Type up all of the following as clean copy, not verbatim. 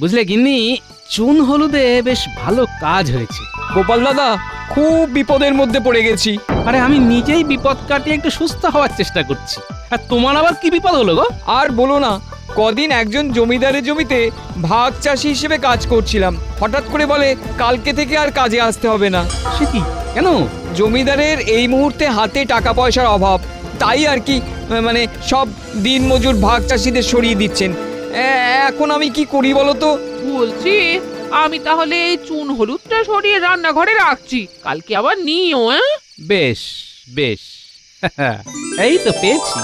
বুঝলে গিন্নি, চুন হলুদে বেশ ভালো কাজ হয়েছে। গোপাল দাদা, খুব বিপদের মধ্যে পড়ে গেছি। আরে আমি নিজেই বিপদ কাটিয়ে একটু সুস্থ হওয়ার চেষ্টা করছি, আর তোমার আবার কি বিপদ হলো গো? আর বলো না, কদিন একজন জমিদারের জমিতে ভাগ চাষি হিসেবে কাজ করছিলাম। হঠাৎ করে বলে কালকে থেকে আর কাজে আসতে হবে না। সে কি, কেন? জমিদারের এই মুহূর্তে হাতে টাকা পয়সার অভাব, তাই আর কি, মানে সব দিন মজুর ভাগ চাষিদের সরিয়ে দিচ্ছেন। এখন আমি কি করি বলো তো? বলছি, আমি তাহলে এই চুন হলুদটা সরিয়ে রান্নাঘরে রাখছি, কালকে আবার নিও। বেশ বেশ, এই তো পেয়েছি।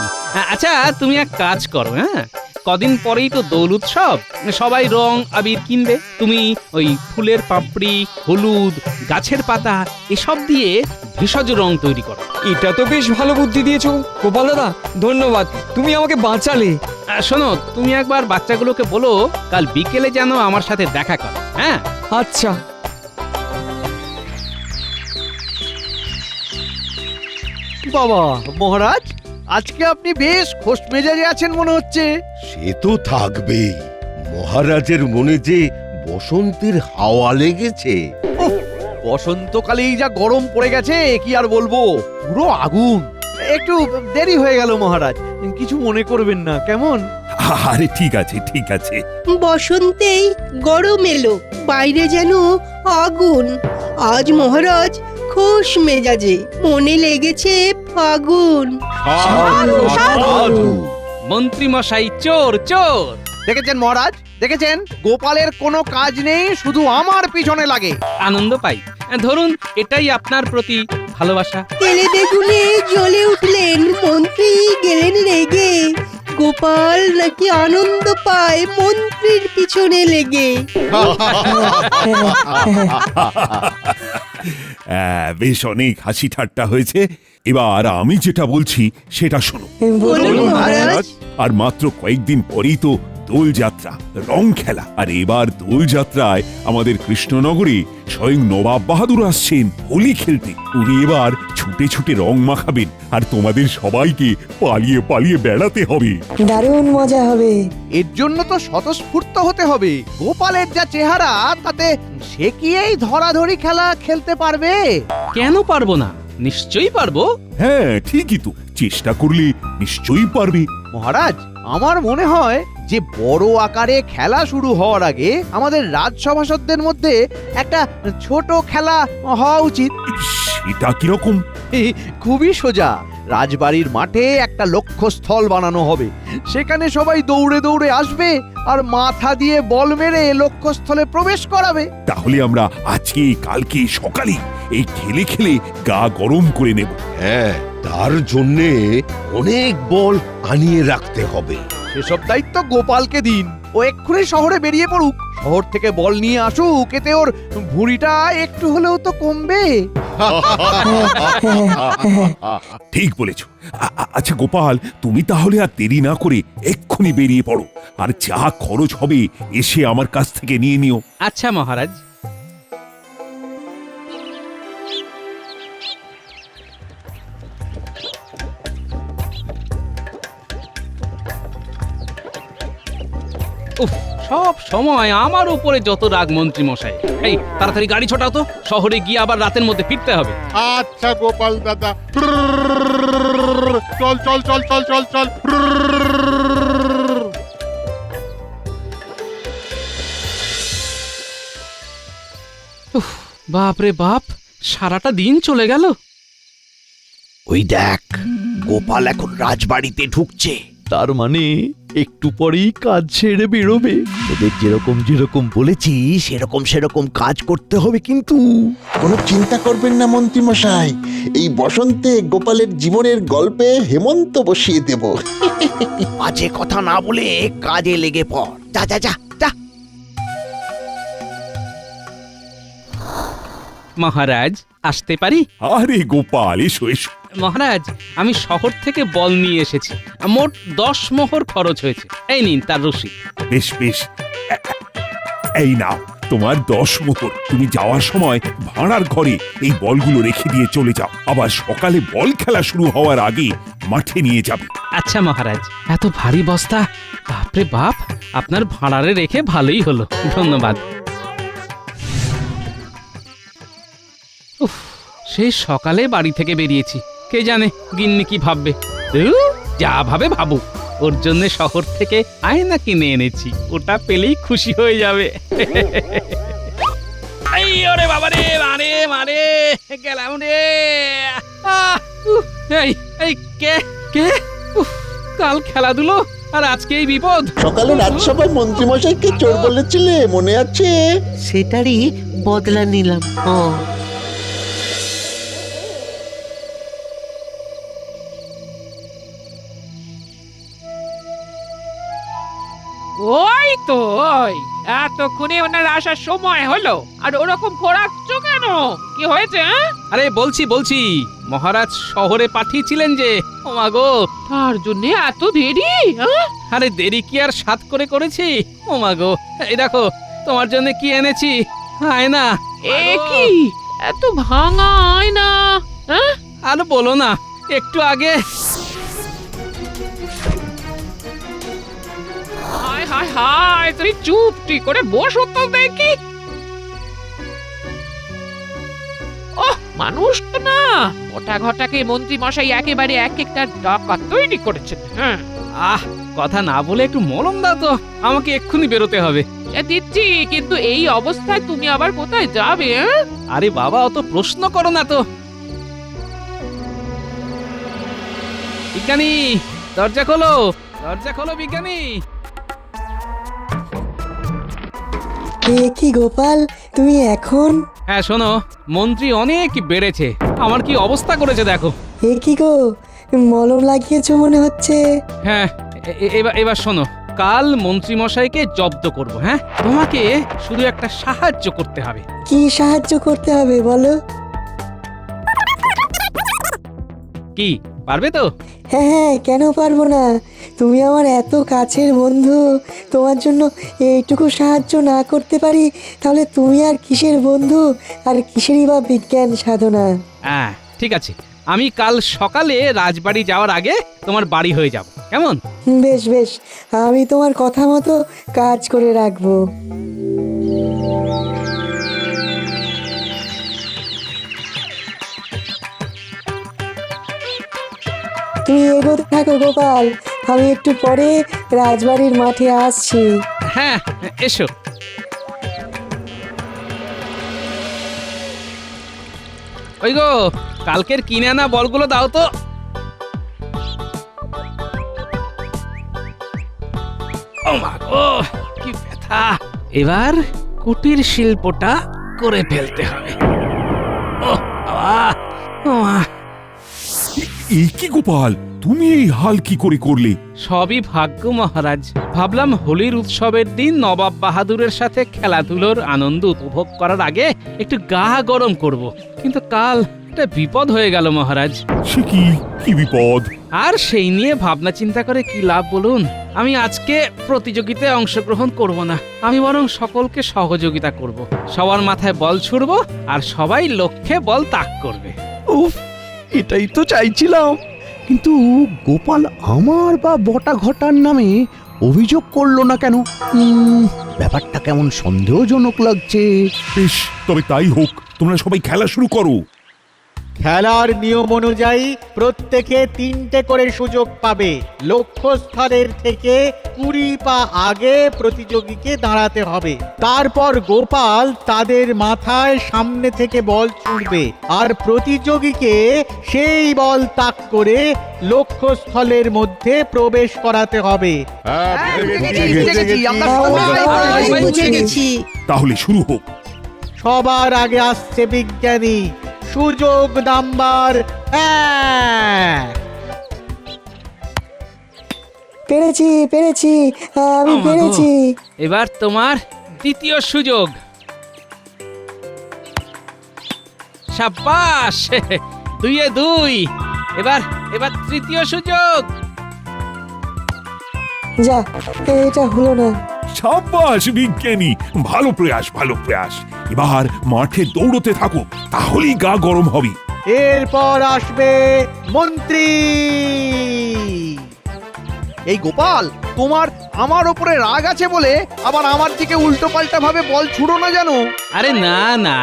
আচ্ছা, তুমি এক কাজ করো, হ্যাঁ, কদিন পরেই তো দোল উৎসব, সবাই রং আবির কিনবে। তুমি ওই ফুলের পাপড়ি, হলুদ, গাছের পাতা এসব দিয়ে ভেষজ রং তৈরি করো। এটা তো বেশ ভালো বুদ্ধি দিয়েছো গোপাল দাদা, ধন্যবাদ, তুমি আমাকে বাঁচালে। শোনো, তুমি একবার বাচ্চাগুলোকে বলো কাল বিকেলে যেন আমার সাথে দেখা করো। হ্যাঁ, আচ্ছা। বাবা মহারাজ, আজকে আপনি বেশ খোশ মেজাজে আছেন মনে হচ্ছে। সে তো থাকবেই, মহারাজের মনে যে বসন্তের হাওয়া লেগেছে। বসন্তকালেই যা গরম পড়ে গেছে কি আর বলবো, পুরো আগুন। একটু দেরি হয়ে গেল মহারাজ, কিছু মনে করবেন না কেমন? আরে ঠিক আছে ঠিক আছে। বসন্তেই গরম এলো, বাইরে যেন আগুন। আজ মহারাজ খোশ মেজাজে, মনে লেগেছে ফাগুন। মন্ত্রী মশাই চোর চোর। দেখেছেন মহারাজ, দেখেছেন, গোপালের কোনো কাজ নেই, শুধু আমার পিছনে লাগে। আনন্দ পাই, ধরুন এটাই আপনার প্রতি ভালোবাসা। তেলে বেগুনে জ্বলে উঠলেন মন্ত্রী, গেলেন রেগে। গোপাল নাকি আনন্দ পায় মন্ত্রীর পিছনে লেগে। বেশ অনেক হাসি ঠাট্টা হয়েছে। এবার আমি যেটা বলছি সেটা শোনো। বলুন মহারাজ। আর মাত্র কয়েকদিন পরেই তো দোল যাত্রা, রং খেলা। আর এবার দোল যাত্রায় আমাদের কৃষ্ণনগরে স্বয়ং নবাব বাহাদুর আসছেন হোলি খেলতে। উনি এবার ছুটে ছুটে রং মাখাবেন, আর তোমাদের সবাইকে পালিয়ে পালিয়ে বেড়াতে হবে। দারুণ মজা হবে। এর জন্য তো স্বতঃস্ফূর্ত হতে হবে। গোপালের যা চেহারা, তাতে সে কি এই ধরাধরি খেলা খেলতে পারবে? কেন পারবো না, নিশ্চয়ই পারবো। হ্যাঁ ঠিকই তো, চেষ্টা করলে নিশ্চয়ই পারবে। মহারাজ, আমার মনে হয় যে বড় আকারে খেলা শুরু হওয়ার আগে আমাদের রাজসভাসদদের মধ্যে একটা ছোট খেলা হওয়া উচিত। সেটা কিরকম? খুবই সোজা। রাজবাড়ির মাঠে একটা লক্ষ্যস্থল বানানো হবে, সেখানে সবাই দৌড়ে দৌড়ে আসবে আর মাথা দিয়ে বল মেরে লক্ষ্যস্থলে প্রবেশ করাবে। তাহলে আমরা আজকে কালকে সকালে এই খেলে খেলে গা গরম করে নেব। হ্যাঁ, তার জন্যে অনেক বল আনিয়ে রাখতে হবে। সেসব দায়িত্ব গোপালকে দিন। ও এক্ষুনি শহরে বেরিয়ে পড়ুক, শহর থেকে বল নিয়ে আসুক, এতে ওর ভুঁড়িটা একটু হলেও তো কমবে। ঠিক বলেছ। আচ্ছা গোপাল, তুমি তাহলে আর দেরি না করে এক্ষুনি বেরিয়ে পড়ো, আর যা খরচ হবে এসে আমার কাছ থেকে নিয়ে নিও। আচ্ছা মহারাজ। উফ, সব সময় আমার উপরে যত রাগ মন্ত্রী মশাই। এই তাড়াতাড়ি গাড়ি ছোটাও তো, শহরে গিয়ে আবার রাতের মধ্যে ফিরতে হবে। আচ্ছা গোপাল দাদা, চল চল চল চল চল চল। উফ, বাপ রে বাপ, সারাটা দিন চলে গেল। ওই দেখ, গোপাল এখন রাজবাড়িতে ঢুকছে। তার মানে একটু পরেই কাজ ছেড়ে বেরোবে। ওদের যেরকম যেরকম বলেছি সেরকম কাজ করতে হবে কিন্তু। কোনো চিন্তা করবেন না মন্ত্রী মশাই, এই বসন্তে গোপালের জীবনের গল্পে হেমন্ত বসিয়ে দেব। বাজে কথা না বলে কাজে লেগে পড়। যা যা যা যা। মহারাজ, আসতে পারি? আরে গোপাল, এসো এসো। মহারাজ, আমি শহর থেকে বল নিয়ে এসেছি, মোট 10 মোহর খরচ হয়েছে। এই নিন তার রসিদ। বেশ বেশ, এই নাও তোমার 10 মোহর। তুমি যাওয়ার সময় ভাড়ার ঘরে এই বলগুলো রেখে দিয়ে চলে যাও। আবার সকালে বল খেলা শুরু হওয়ার আগে মাঠে নিয়ে যাবে। আচ্ছা মহারাজ। এত ভারী বস্তা, বাপরে বাপ, আপনার ভাড়ারে রেখে ভালোই হলো, ধন্যবাদ। উফ, সেই সকালে বাড়ি থেকে বেরিয়েছি, কে জানে গিন্নি কি ভাববে। ধুর, যা ভাবে ভাবুক, ওর জন্য শহর থেকে আয়না কিনে এনেছি, ওটা পেলেই খুশি হয়ে যাবে। এই ওরে বাবা রে, মারে মারে গেলাম রে। এই এই কে কে? উফ, কাল খেলাধুলো আর আজকে এই বিপদ। সকালে রাজসভায় মন্ত্রীমশাইকে চোর বলেছিলে, মনে আছে? সেটারই বদলা নিলাম। ওই তো ওই এতক্ষণে ওনার আসার সময় হলো, আর ওরকম খোরাচ্ছ কেন? কি হয়েছে? আরে বলছি মহারাজ শহরে পাঠিয়েছিলেন যে, ও মা গো। তার জন্য এত দেরি? আরে দেরি কি আর সাত করে করেছি, ও মা গো। এই দেখো তোমার জন্য কি এনেছি, আয়না। এ কি এত ভাঙা আয়না? আর বলো না, একটু আগে হায় হায় হায়, তুমি চুপটি করে বসো তো দেখি। ওহ, মানুষ তো না, মোটা ঘটাকে মন্ত্রী মশাই একেবারে এক একটা ডাকাত তৈরি করেছেন। হ্যাঁ, আহ, কথা না বলে একটু মলম দাও তো, আমাকে এক্ষুনি বেরোতে হবে। সে দিচ্ছি, কিন্তু এই অবস্থায় তুমি আবার কোথায় যাবে? আরে বাবা, অত প্রশ্ন করো না তো। বিজ্ঞানী, দরজা খোলো, দরজা খোলো বিজ্ঞানী। কি গোপাল, তুমি এখন? হ্যাঁ শোনো, মন্ত্রী অনেক বেড়েছে, আমার কি অবস্থা করেছে দেখো। কি গো, মলম লাগিয়েছো মনে হচ্ছে। হ্যাঁ, এবার শোনো, কাল মন্ত্রী মশাইকে জব্দ করব। হ্যাঁ, তোমাকে শুধু একটা সাহায্য করতে হবে। কি সাহায্য করতে হবে বলো? কি, পারবে তো? হ্যাঁ হ্যাঁ, কেন পারবো না? তুমি আমার এত কাছের বন্ধু, তোমার জন্য এইটুকু সাহায্য না করতে পারি তাহলে তুমি আর কিসের বন্ধু, আর কিসেরই বা বিজ্ঞান সাধনা। হ্যাঁ ঠিক আছে, আমি কাল সকালে রাজবাড়ি যাওয়ার আগে তোমার বাড়ি হয়ে যাব, কেমন? বেশ বেশ, আমি তোমার কথা মতো কাজ করে রাখবো। তুমি এগোতে থাকো গোপাল, আমি একটু পরে রাজবাড়ির মাঠে আসছি। হ্যাঁ, এসো। ওই গো, কালকের কিনে আনা বলগুলো দাও তো। ও মা গো, কি ব্যথা! এবার কুটির শিল্পটা করে ফেলতে হবে। ও বাবা, ও মা। এই কি গোপাল, তুমি এই হাল কি করে করলে? সবই ভাগ্য মহারাজ। ভাবলাম হোলির উৎসবের দিন নবাব বাহাদুরের সাথে খেলাধুলোর আনন্দ উপভোগ করার আগে একটু গা গরম করব, কিন্তু কাল একটা বিপদ হয়ে গেল মহারাজ। সে কি, কি বিপদ? আর সেই নিয়ে ভাবনা চিন্তা করে কি লাভ বলুন? আমি আজকে প্রতিযোগিতায় অংশগ্রহণ করব না, আমি বরং সকলকে সহযোগিতা করব। সবার মাথায় বল ছুড়ব আর সবাই লক্ষ্যে বল তাক করবে। উফ, এটাই তো চাইছিলাম, কিন্তু গোপাল আমার বা বটা ঘটার নামে অভিযোগ করলো না কেন? ব্যাপারটা কেমন সন্দেহজনক লাগছে। বেশ, তবে তাই হোক, তোমরা সবাই খেলা শুরু করো। খেলার নিয়ম অনুযায়ী প্রত্যেকে 3টে করে সুযোগ পাবে। লক্ষ্যস্থলের থেকে 20 পা আগে প্রতিযোগীকে দাঁড়াতে হবে। তারপর গোপাল তাদের মাথায় সামনে থেকে বল ছুঁড়বে, আর প্রতিযোগীকে সেই বল তাক করে লক্ষ্যস্থলের মধ্যে প্রবেশ করাতে হবে। তাহলে শুরু হোক। সবার আগে আসছে বিজ্ঞানী। সুযোগ নাম্বার 1। পেরেছি পেরেছি, আমি পেরেছি। এবার তোমার দ্বিতীয় সুযোগ। সাব্বাস, 2-এ 2। এবার এবার তৃতীয় সুযোগ। যা, এটা হলো না। সাব্বাস বিজ্ঞানী, ভালো প্রয়াস, ভালো প্রয়াস। এবার মাঠে দৌড়তে থাকো, তাহলেই গা গরম হবে। এরপর আসবে মন্ত্রী। এই গোপাল, তোমার আমার ওপরে রাগ আছে বলে আবার আমার দিকে উল্টো পাল্টা ভাবে বল ছুড়ো না জানো। আরে না না,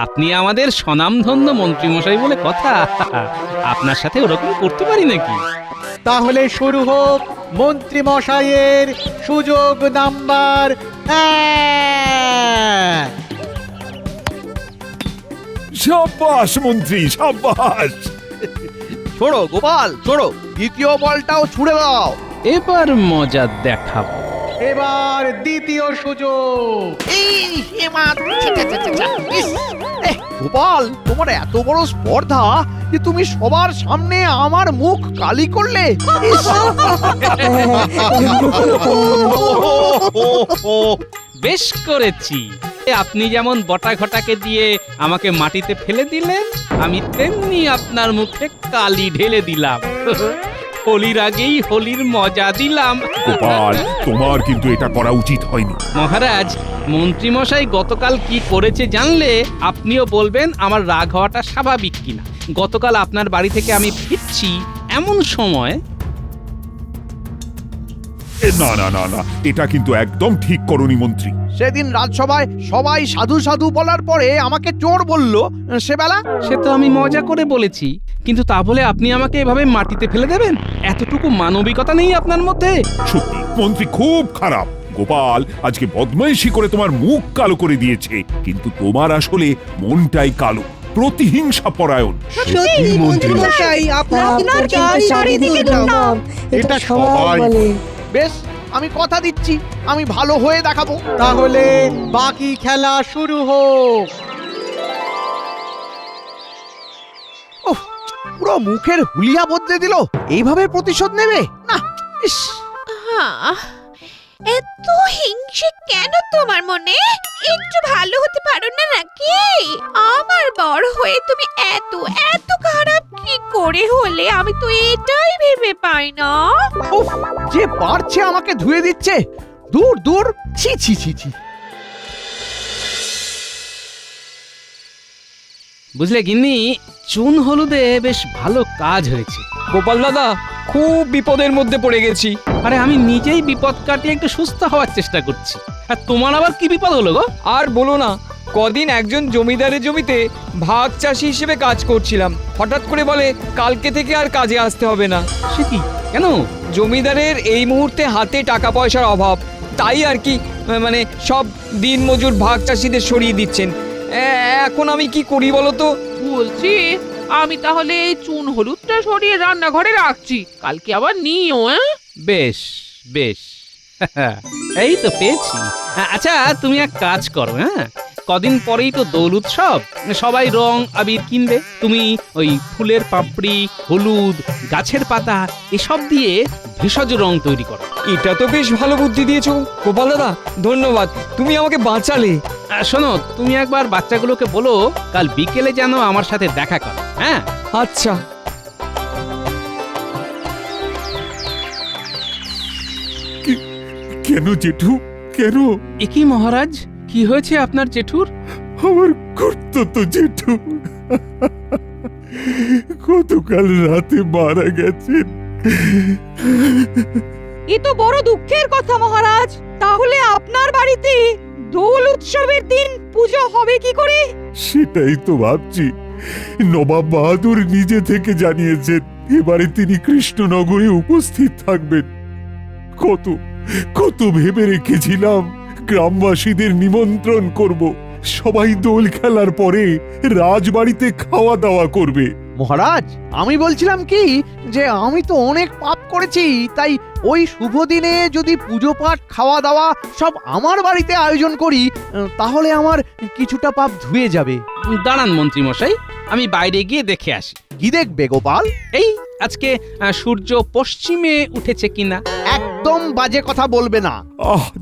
আপনি আমাদের স্বনামধন্য মন্ত্রীমশাই বলে কথা, আপনার সাথে ওরকম করতে পারি নাকি? তাহলে শুরু হোক মন্ত্রী মশাইয়ের সুযোগ নাম্বার 1। সাব্বাস মন্ত্রী, সাব্বাস। ছোড়ো গোপাল, ছোড়ো, দ্বিতীয় বলটাও ছুড়ে দাও। এবার মজা দেখাবো। এবার দ্বিতীয় সুযোগ। গোপাল, তোমার এত বড় স্পর্ধা যে তুমি সবার সামনে আমার মুখ কালি করলে। বেশ করেছি। আপনি যেমন বটা ঘটাকে দিয়ে আমাকে মাটিতে ফেলে দিলেন, আমি তেমনি আপনার মুখে কালি ঢেলে দিলাম। হোলির আগেই হোলির মজা দিলাম। গোপাল, তোমার কিন্তু এটা করা উচিত হয়নি। মহারাজ, মন্ত্রীমশাই গতকাল কি করেছে জানলে আপনিও বলবেন আমার রাগ হওয়াটা স্বাভাবিক কিনা। গতকাল আপনার বাড়ি থেকে আমি ফিরছি এমন সময়। না না না না, এটা কিন্তু একদম ঠিক করনি মন্ত্রী। সেদিন রাজসভায় সবাই সাধু সাধু বলার পরে আমাকে চোর বলল, সেবেলা। সে তো আমি মজা করে বলেছি, কিন্তু তা বলে আপনি আমাকে এভাবে মাটিতে ফেলে দেবেন? এতটুকু মানবিকতা নেই আপনার মধ্যে? সত্যি মন্ত্রী খুব খারাপ। গোপাল আজকে বদমাইশি করে তোমার মুখ কালো করে দিয়েছে, কিন্তু তোমার আসলে মনটাই কালো, প্রতিহিংসা পরায়ণ। সত্যি মন্ত্রী মশাই, আপনার চারিদিকে দুর্নাম, এটা সবাই বলে। বেশ, আমি কথা দিচ্ছি আমি ভালো হয়ে দেখাবো। তাহলে বাকি খেলা শুরু হোক। উফ, পুরো মুখের হুলিয়া বদলে দিল। এইভাবে প্রতিশোধ নেবে না? ইস, এত হিংসে কেন তোমার মনে? একটু ভালো হতে পারো না নাকি? আমার বড় হয়ে তুমি এত এত খারাপ কি করে হলে আমি তো এটাই ভেবে পাই না। উফ, যে পারছে আমাকে ধুয়ে দিচ্ছে। দূর দূর, ছি ছি ছি ছি। বুঝলে গিন্নি, চুন হলুদে বেশ ভালো কাজ হয়েছে। গোপাল দাদা, খুব বিপদের মধ্যে পড়ে গেছি। আরে আমি নিজেই বিপদ কাটিয়ে একটু সুস্থ হওয়ার চেষ্টা করছি, আর তোমার আবার কি বিপদ হলো গো? আর বলো না, কদিন একজন জমিদারের জমিতে ভাগ চাষি হিসেবে কাজ করছিলাম। হঠাৎ করে বলে কালকে থেকে আর কাজে আসতে হবে না। সে কি, কেন? জমিদারের এই মুহূর্তে হাতে টাকা পয়সার অভাব, তাই আর কি, মানে সব দিন মজুর ভাগ চাষিদের সরিয়ে দিচ্ছেন। এখন আমি কি করি বলো তো? বলছি, আমি তাহলে এই চুন হলুদটা সরিয়ে রান্নাঘরে রাখছি, কালকে আবার নিও। বেশ বেশ, এই তো পেয়েছি। আচ্ছা, তুমি এক কাজ করো, হ্যাঁ, কদিন পরেই তো দোল উৎসব, সবাই রং আবির কিনবে। তুমি ওই ফুলের পাপড়ি, হলুদ, গাছের পাতা এসব দিয়ে ভেষজ রং তৈরি করো। এটা তো বেশ ভালো বুদ্ধি দিয়েছো গোপাল দাদা, ধন্যবাদ, তুমি আমাকে বাঁচালে। শোনো, তুমি একবার বাচ্চাগুলোকে বলো কাল বিকেলে যেন আমার সাথে দেখা করো। হ্যাঁ, আচ্ছা। কেন জেঠু, কেন? একই মহারাজ, কি হয়েছে আপনার জেঠুর? আমার কর্তব্য জেঠু গতকাল রাতে মারা গেছেন। এ তো বড় দুঃখের কথা মহারাজ। তাহলে আপনার বাড়িতে দোল উৎসবের দিন পূজা হবে কি করে? সেটাই তো ভাবছি। নবাব বাহাদুর নিজে থেকে জানিয়েছেন এবারে তিনি কৃষ্ণনগরে উপস্থিত থাকবেন। কত কত ভেবে রেখেছিলাম গ্রামবাসীদের নিমন্ত্রণ করব, সবাই দোল খেলার পরে রাজবাড়িতে খাওয়া দাওয়া করবে। মহারাজ, আমি বলছিলাম কি যে আমি তো অনেক পাপ করেছি, তাই ওই শুভ দিনে যদি পুজো পাঠ খাওয়া দাওয়া সব আমার বাড়িতে আয়োজন করি, তাহলে আমার কিছুটা পাপ ধুয়ে যাবে। দাঁড়ান মন্ত্রী মশাই, আমি বাইরে গিয়ে দেখে আসি। কি দেখবে গোপাল? এই আজকে সূর্য পশ্চিমে উঠেছে কিনা। একদম বাজে কথা বলবে না।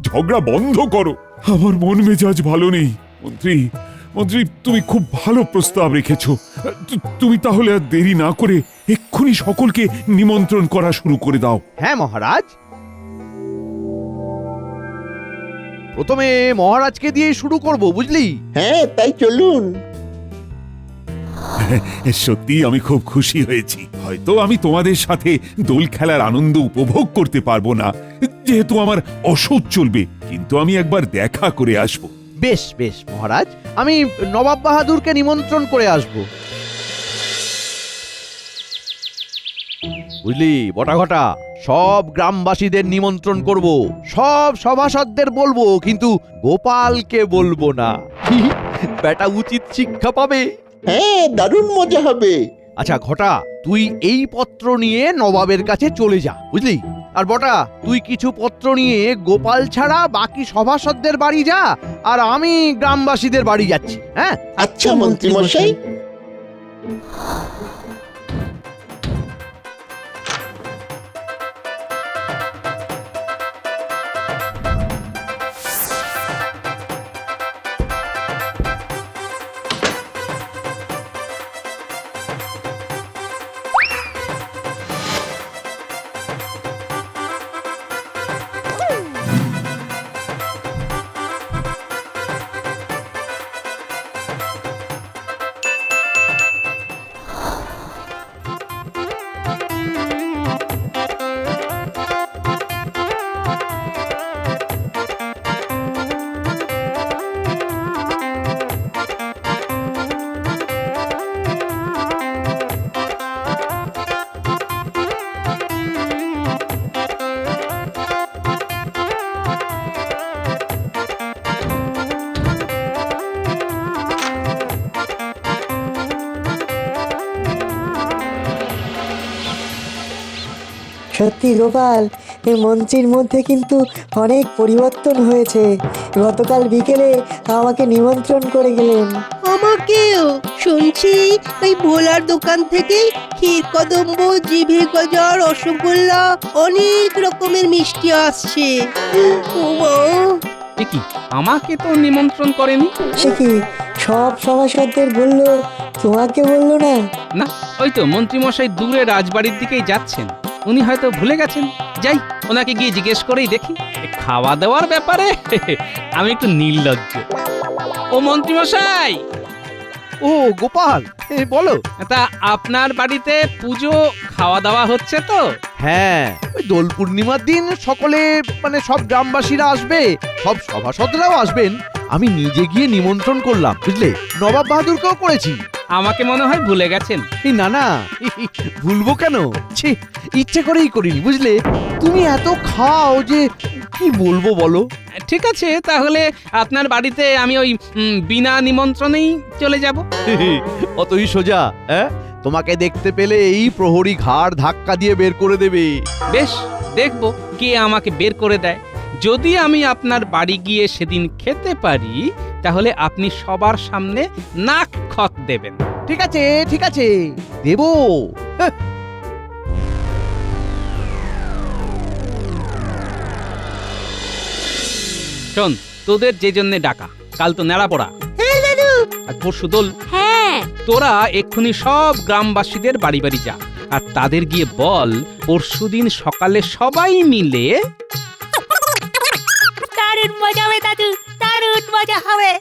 ঝগড়া বন্ধ করো, আমার মন মেজাজ ভালো নেই। মন্ত্রী মন্ত্রী, তুমি খুব ভালো প্রস্তাব রেখেছো। তুমি তাহলে আর দেরি না করে এক্ষুনি সকলকে নিমন্ত্রণ করা শুরু করে দাও। হ্যাঁ মহারাজ, প্রথমে মহারাজকে দিয়ে শুরু করব, বুঝলি? হ্যাঁ, তাই চলুন। সত্যি আমি খুব খুশি হয়েছি। হয়তো আমি তোমাদের সাথে দোল খেলার আনন্দ উপভোগ করতে পারবো না, যেহেতু আমার অসুখ চলবে, কিন্তু আমি একবার দেখা করে আসব। বেশ বেশ মহারাজ, আমি নবাব বাহাদুরকে নিমন্ত্রণ করে আসব। বুঝলি বটা ঘটা, সব গ্রামবাসীদের নিমন্ত্রণ করব, সব সভাসদদের বলবো, কিন্তু গোপালকে বলবো না। বেটা উচিত শিক্ষা পাবে। হ্যাঁ, দারুণ মজা হবে। আচ্ছা ঘটা, তুই এই পত্র নিয়ে নবাবের কাছে চলে যা, বুঝলি? আর বটা, তুই কিছু পত্র নিয়ে গোপাল ছাড়া বাকি সভাসদদের বাড়ি যা, আর আমি গ্রামবাসীদের বাড়ি যাচ্ছি। হ্যাঁ আচ্ছা মন্ত্রী মশাই। সত্যি গোপাল, এই মন্ত্রীর মধ্যে কিন্তু অনেক পরিবর্তন হয়েছে। গতকাল বিকেলে আমাকে নিমন্ত্রণ করে গেলেন। আমাকেও শুনছি ওই ভোলার দোকান থেকে ক্ষীর কদম্ব, জিভে গজা, রসগোল্লা, অনেক রকমের মিষ্টি আসছে। ওমা, এ কি, আমাকে তো নিমন্ত্রণ করেনি। সে কি, সব সভাসদদের বললো, তোমাকে বললো না? না, ওই তো মন্ত্রীমশাই দূরে রাজবাড়ির দিকেই যাচ্ছেন, উনি হয়তো ভুলে গেছেন। যাই, ওনাকে গিয়ে জিজ্ঞেস করেই দেখি। খাওয়া দাওয়ার ব্যাপারে আমি একটু নির্লজ্জ। ও মন্ত্রীমশাই! ও গোপাল, বলো। তা আপনার বাড়িতে পুজো খাওয়া দাওয়া হচ্ছে তো? হ্যাঁ, ওই দোল পূর্ণিমার দিন সকলে, মানে সব গ্রামবাসীরা আসবে, সব সভাসদরাও আসবেন। আমি নিজে গিয়ে নিমন্ত্রণ করলাম, বুঝলে? নবাব বাহাদুরকেও করেছি। আমাকে মনে হয় ভুলে গেছেন। এই না না, ভুলবো কেন? ছি, ইচ্ছে করেই করিনি, বুঝলে? তুমি এত খাও যে কি বলবো বলো। ঠিক আছে, তাহলে আপনার বাড়িতে আমি ওই বিনা নিমন্ত্রণেই চলে যাব। অতই সোজা? হ্যাঁ, তোমাকে দেখতে পেলে এই প্রহরী ঘাড় ধাক্কা দিয়ে বের করে দেবে। বেশ, দেখব কে আমাকে বের করে দেয়। যদি আমি আপনার বাড়ি গিয়ে সেদিন খেতে পারি, তাহলে আপনি সবার সামনে নাক খত দেবেন। ঠিক আছে ঠিক আছে, দেবো। শোন, তোদের যে জন্য ডাকা, কাল তো নেড়া পড়া আর পরশু দোল। হ্যাঁ, তোরা এক্ষুনি সব গ্রামবাসীদের বাড়ি বাড়ি যা, আর তাদের গিয়ে বল পরশুদিন সকালে সবাই মিলে। দারুণ মজা হবে দাদু, দারুণ মজা হবে।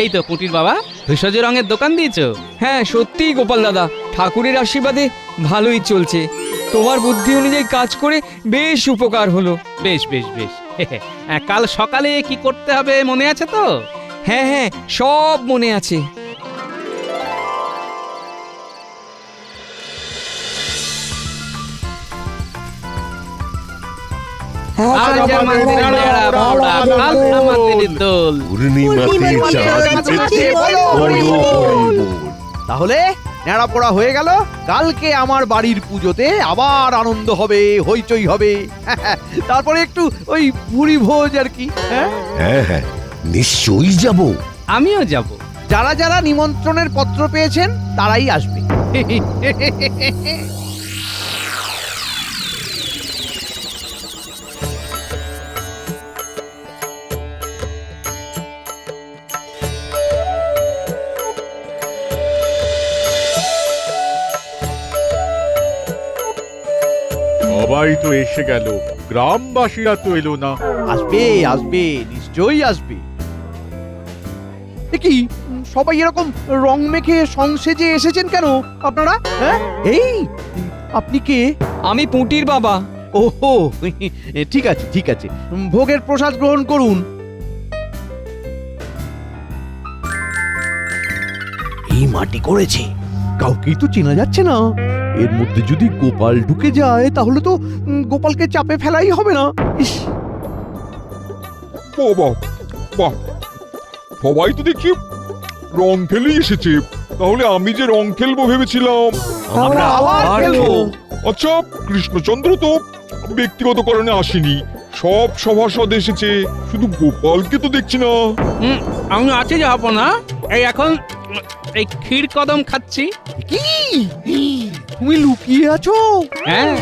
এই তো পুটির বাবা, ভেষজ রঙের দোকান দিয়েছো? হ্যাঁ সত্যিই গোপাল দাদা, ঠাকুরের আশীর্বাদে ভালোই চলছে। তোমার বুদ্ধি অনুযায়ী কাজ করে বেশ উপকার হলো। বেশ বেশ বেশ। কাল সকালে কি করতে হবে মনে আছে তো? হ্যাঁ হ্যাঁ, সব মনে আছে। আজ আমাদের নেড়া পড়া, কাল আমাদের দোল। পূর্ণিমাতে চাঁদ বলো, বলো, বলো। তাহলে নেড়া পড়া হয়ে গেল। কালকে আমার বাড়ির পুজোতে আবার আনন্দ হবে, হইচই হবে। তারপরে একটু ওই ভুরি ভোজ আর কি। হ্যাঁ হ্যাঁ হ্যাঁ, নিশ্চয়ই যাব। আমিও যাব। যারা যারা নিমন্ত্রণের পত্র পেয়েছেন তারাই আসবে। সবাই তো এসে গেল, গ্রামবাসীরা তো এলো না। আসবে আসবে, নিশ্চয়ই আসবে। কি সবাই এরকম রং মেখে সংসেজে এসেছেন কেন আপনারা? হ্যাঁ, এই আপনি কে? আমি পুঁটির বাবা। ওহো, ঠিক আছে ঠিক আছে, ভোগের প্রসাদ গ্রহণ করুন। এই মাটি করেছে, কাউকেই তো চেনা যাচ্ছে না। এর মধ্যে যদি গোপাল ঢুকে যায় তাহলে তো গোপালকে চাপে ফেলাই হবে না। ইস, বাহ, বাহ, সবাই তো দেখি রং খেলেই এসেছে। তাহলে আমি যে রং খেলবো ভেবেছিলাম। আমরা আবার খেলবো। আচ্ছা, কৃষ্ণচন্দ্র তো ব্যক্তিগত কারণে আসেনি, সব সভাসদ এসেছে, শুধু গোপালকে তো দেখছি না। আমি আছি যাব না। এই এখন এই ক্ষীর কদম খাচ্ছি। কি তুমি লুকিয়ে আছো? হ্যাঁ,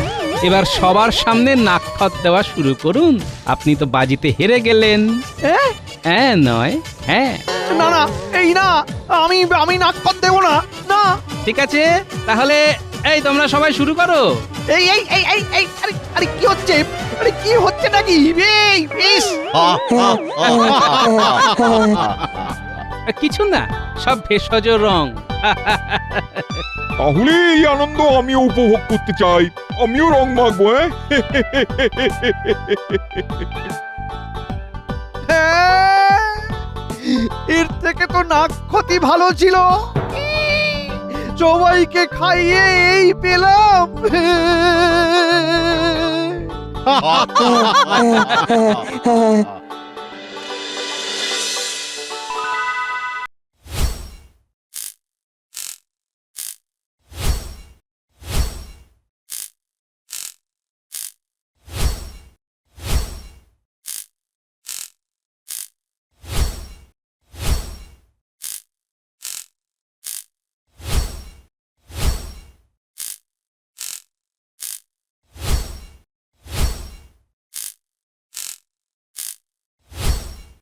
এবার সবার সামনে নাকখত দেওয়া শুরু করুন। আপনি তো বাজিতে হেরে গেলেন। হ্যাঁ নয় হ্যাঁ। না না, এই না, আমি নাক দেবো না। না, ঠিক আছে, তাহলে এই তোমরা সবাই শুরু করো। এই এই এই এই এই আরে আরে কি হচ্ছে? আরে কি হচ্ছে নাকি? এই ইস, কিছু না, সব ভেষজ রং। তাহলে এই আনন্দ আমিও উপভোগ করতে চাই, আমিও রং মাখবো। এর থেকে তো নাক ক্ষতি ভালো ছিল। সবাইকে খাইয়ে এই পেলাম।